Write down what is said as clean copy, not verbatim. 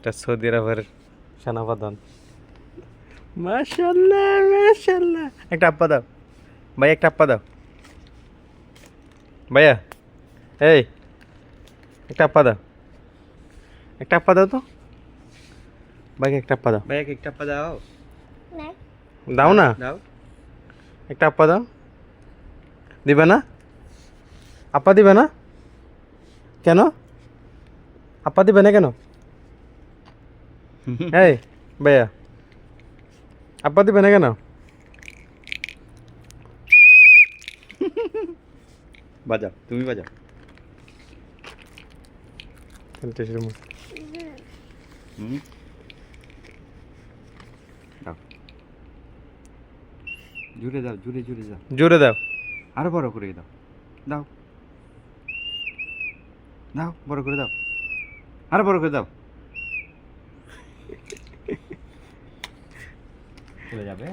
একটা সৌদি আরবের সেনাপ্রধান। মাশাআল্লাহ মাশাআল্লাহ, একটা আপ্পা দাও ভাই, একটা আপ্পা দাও ভাইয়া। এই একটা আপ্পা দাও, একটা আপ্পা দাও তো ভাইকে, একটা আপ্পা দাও। ভাই একটা পা দাও। দাও না, দাও। একটা আপ্পা দাও। দিবে না? আপ্পা দিবে না কেন? আপ্পা দিবে না কেন? এই ভাইয়া, আপ্পা দিবে না কেন? বাজাও, তুমি বাজাও। হুম। দাও। জুড়ে দাও, জুড়ে জুড়ে দাও। জোরে দাও। আরো বড় করে দাও। দাও। দাও, বড় করে দাও। আরো বড় করে দাও। চলে যাবে।